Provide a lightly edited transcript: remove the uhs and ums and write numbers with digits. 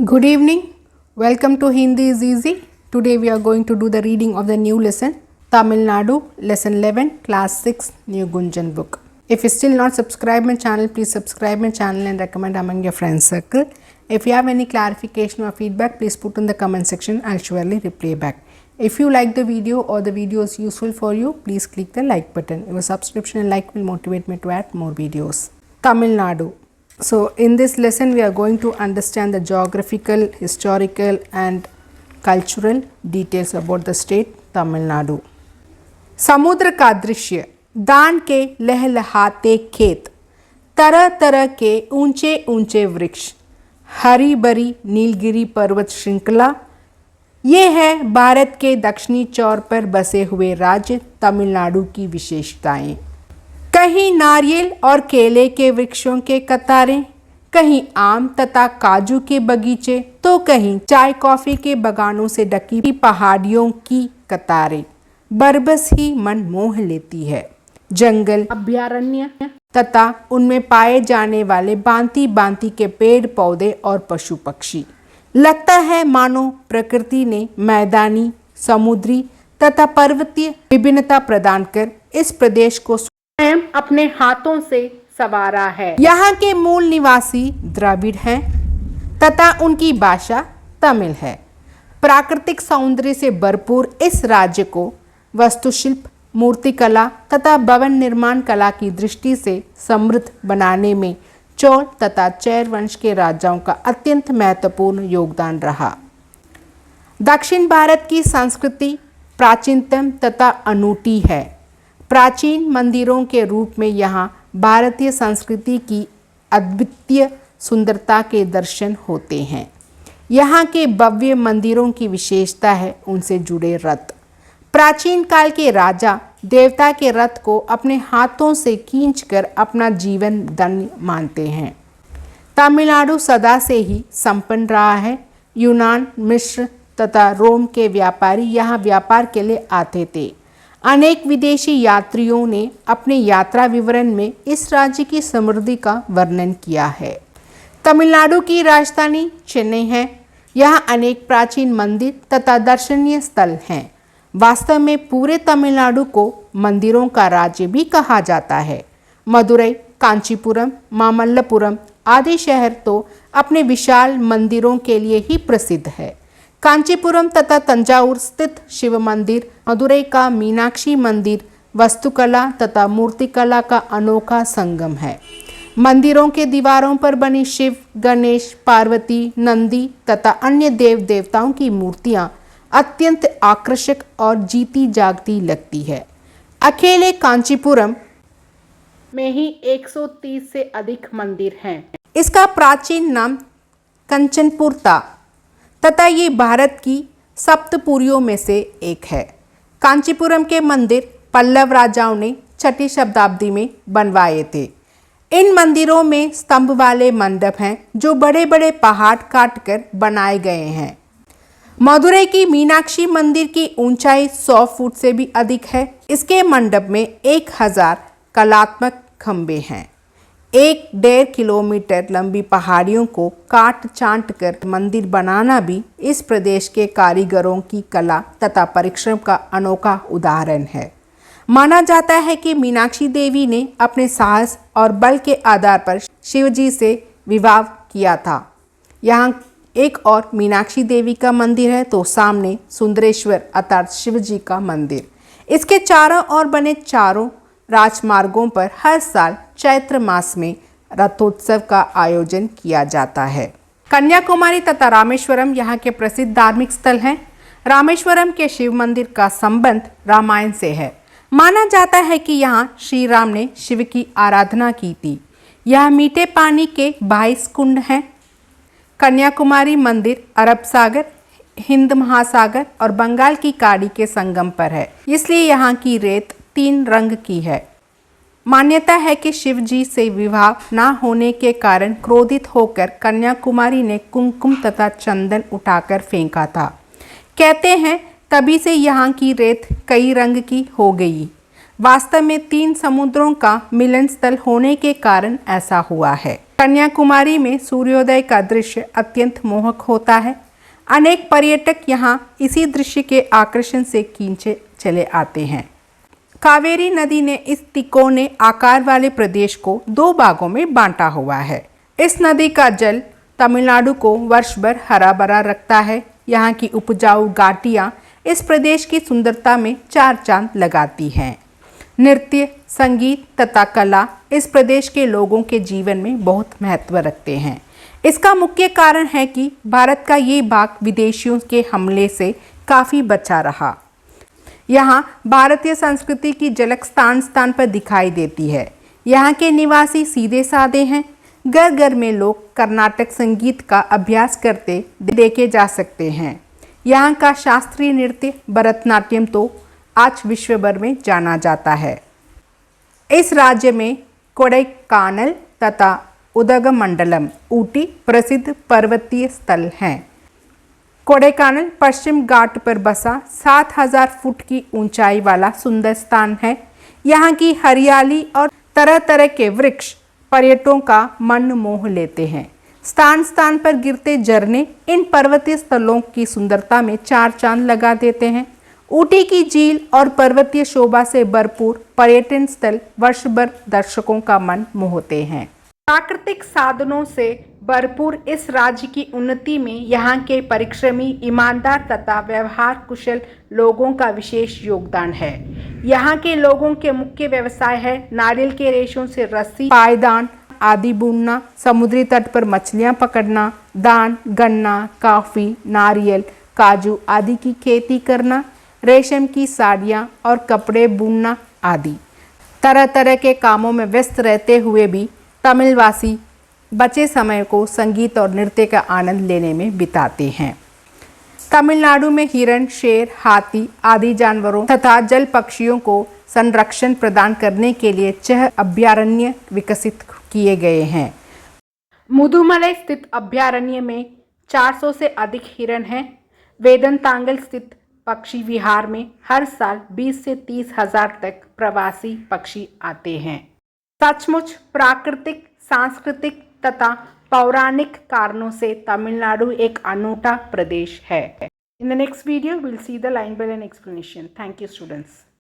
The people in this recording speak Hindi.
Good evening. Welcome to Hindi is Easy. Today we are going to do the reading of the new lesson Tamil Nadu lesson 11 class 6 New Gunjan book. If you still not subscribe my channel, please subscribe my channel and recommend among your friends circle. If you have any clarification or feedback, please put in the comment section. I'll surely reply back. If you like the video or the video is useful for you, please click the like button. Your subscription and like will motivate me to add more videos. Tamil Nadu. So in this lesson we are going to understand the geographical, historical and cultural details about the state Tamil Nadu. समुद्र का दृश्य, दान के लहलहाते खेत, तरह तरह के ऊंचे ऊंचे वृक्ष, हरी भरी नीलगिरी पर्वत श्रृंखला, ये है भारत के दक्षिणी छोर पर बसे हुए राज्य तमिलनाडु की विशेषताएं। कहीं नारियल और केले के वृक्षों के कतारें, कहीं आम तथा काजू के बगीचे, तो कहीं चाय कॉफी के बगानों से ढकी पहाड़ियों की कतारें बरबस ही मन मोह लेती है। जंगल, अभयारण्य तथा उनमें पाए जाने वाले भांति भांति के पेड़ पौधे और पशु पक्षी, लगता है मानो प्रकृति ने मैदानी, समुद्री तथा पर्वतीय विभिन्नता प्रदान कर इस प्रदेश को स्वयं अपने हाथों से संवारा है। यहाँ के मूल निवासी द्रविड़ हैं तथा उनकी भाषा तमिल है। प्राकृतिक सौंदर्य से भरपूर इस राज्य को वास्तुशिल्प, मूर्तिकला तथा भवन निर्माण कला की दृष्टि से समृद्ध बनाने में चोल तथा चेर वंश के राजाओं का अत्यंत महत्वपूर्ण योगदान रहा। दक्षिण भारत की संस्कृति प्राचीनतम तथा अनूठी है। प्राचीन मंदिरों के रूप में यहाँ भारतीय संस्कृति की अद्वितीय सुंदरता के दर्शन होते हैं। यहाँ के भव्य मंदिरों की विशेषता है उनसे जुड़े रथ। प्राचीन काल के राजा देवता के रथ को अपने हाथों से खींचकर अपना जीवन धन्य मानते हैं। तमिलनाडु सदा से ही संपन्न रहा है। यूनान, मिस्र तथा रोम के व्यापारी यहाँ व्यापार के लिए आते थे। अनेक विदेशी यात्रियों ने अपने यात्रा विवरण में इस राज्य की समृद्धि का वर्णन किया है। तमिलनाडु की राजधानी चेन्नई है। यहाँ अनेक प्राचीन मंदिर तथा दर्शनीय स्थल हैं। वास्तव में पूरे तमिलनाडु को मंदिरों का राज्य भी कहा जाता है। मदुरई, कांचीपुरम, मामल्लपुरम आदि शहर तो अपने विशाल मंदिरों के लिए ही प्रसिद्ध है। कांचीपुरम तथा तंजावुर स्थित शिव मंदिर, मदुरई का मीनाक्षी मंदिर वास्तुकला तथा मूर्तिकला का अनोखा संगम है। मंदिरों के दीवारों पर बनी शिव, गणेश, पार्वती, नंदी तथा अन्य देव देवताओं की मूर्तियां अत्यंत आकर्षक और जीती जागती लगती है। अकेले कांचीपुरम में ही 130 से अधिक मंदिर हैं। इसका प्राचीन नाम कंचनपुर था तथा ये भारत की सप्तपुरियों में से एक है। कांचीपुरम के मंदिर पल्लव राजाओं ने 6ठी शताब्दी में बनवाए थे। इन मंदिरों में स्तंभ वाले मंडप हैं जो बड़े बड़े पहाड़ काटकर बनाए गए हैं। मदुरई की मीनाक्षी मंदिर की ऊंचाई 100 फुट से भी अधिक है। इसके मंडप में 1000 कलात्मक खंबे हैं। 1.5 किलोमीटर लंबी पहाड़ियों को काट छांट कर मंदिर बनाना भी इस प्रदेश के कारीगरों की कला तथा परिश्रम का अनोखा उदाहरण है। माना जाता है कि मीनाक्षी देवी ने अपने साहस और बल के आधार पर शिवजी से विवाह किया था। यहाँ एक और मीनाक्षी देवी का मंदिर है तो सामने सुंदरेश्वर अर्थात शिवजी का मंदिर। इसके चारों ओर बने चारों राजमार्गों पर हर साल चैत्र मास में रथोत्सव का आयोजन किया जाता है। कन्याकुमारी तथा रामेश्वरम यहाँ के प्रसिद्ध धार्मिक स्थल हैं। रामेश्वरम के शिव मंदिर का संबंध रामायण से है। माना जाता है कि यहाँ श्री राम ने शिव की आराधना की थी। यह मीठे पानी के 22 कुंड हैं। कन्याकुमारी मंदिर अरब सागर, हिंद महासागर और बंगाल की खाड़ी के संगम पर है, इसलिए यहाँ की रेत 3 रंग की है। मान्यता है कि शिव जी से विवाह न होने के कारण क्रोधित होकर कन्याकुमारी ने कुमकुम तथा चंदन उठाकर फेंका था। कहते हैं तभी से यहाँ की रेत कई रंग की हो गई। वास्तव में 3 समुद्रों का मिलन स्थल होने के कारण ऐसा हुआ है। कन्याकुमारी में सूर्योदय का दृश्य अत्यंत मोहक होता है। अनेक पर्यटक यहाँ इसी दृश्य के आकर्षण से खींचे चले आते हैं। कावेरी नदी ने इस तिकोने आकार वाले प्रदेश को 2 भागों में बांटा हुआ है। इस नदी का जल तमिलनाडु को वर्ष भर हरा भरा रखता है। यहाँ की उपजाऊ घाटियाँ इस प्रदेश की सुंदरता में 4 चांद लगाती हैं। नृत्य, संगीत तथा कला इस प्रदेश के लोगों के जीवन में बहुत महत्व रखते हैं। इसका मुख्य कारण है कि भारत का ये भाग विदेशियों के हमले से काफ़ी बचा रहा। यहाँ भारतीय संस्कृति की झलक स्थान स्थान पर दिखाई देती है। यहाँ के निवासी सीधे साधे हैं। घर घर में लोग कर्नाटक संगीत का अभ्यास करते देखे जा सकते हैं। यहाँ का शास्त्रीय नृत्य भरतनाट्यम तो आज विश्व भर में जाना जाता है। इस राज्य में कोडाईकनाल तथा उदगमंडलम ऊटी प्रसिद्ध पर्वतीय स्थल हैं। कोडाईकनाल पश्चिम घाट पर बसा 7000 फुट की ऊंचाई वाला सुंदर स्थान है। यहाँ की हरियाली और तरह तरह के वृक्ष पर्यटकों का मन मोह लेते हैं। स्थान स्थान पर गिरते झरने इन पर्वतीय स्थलों की सुंदरता में 4 चांद लगा देते हैं। ऊटी की झील और पर्वतीय शोभा से भरपूर पर्यटन स्थल वर्ष भर दर्शकों का मन मोहते हैं। प्राकृतिक साधनों से भरपूर इस राज्य की उन्नति में यहाँ के परिश्रमी, ईमानदार तथा व्यवहार कुशल लोगों का विशेष योगदान है। यहाँ के लोगों के मुख्य व्यवसाय है नारियल के रेशों से रस्सी, पायदान आदि बुनना, समुद्री तट पर मछलियाँ पकड़ना, धान, गन्ना, कॉफी, नारियल, काजू आदि की खेती करना, रेशम की साड़ियाँ और कपड़े बुनना आदि। तरह तरह के कामों में व्यस्त रहते हुए भी तमिलवासी बचे समय को संगीत और नृत्य का आनंद लेने में बिताते हैं। तमिलनाडु में हिरण, शेर, हाथी आदि जानवरों तथा जल पक्षियों को संरक्षण प्रदान करने के लिए 6 अभयारण्य विकसित किए गए हैं। मुदुमलाई स्थित अभयारण्य में 400 से अधिक हिरण हैं। वेदंतांगल स्थित पक्षी विहार में हर साल 20 से 30 हजार तक प्रवासी पक्षी आते हैं। सचमुच प्राकृतिक, सांस्कृतिक तथा पौराणिक कारणों से तमिलनाडु एक अनूठा प्रदेश है। In the next video will see the line by line explanation. Thank you students.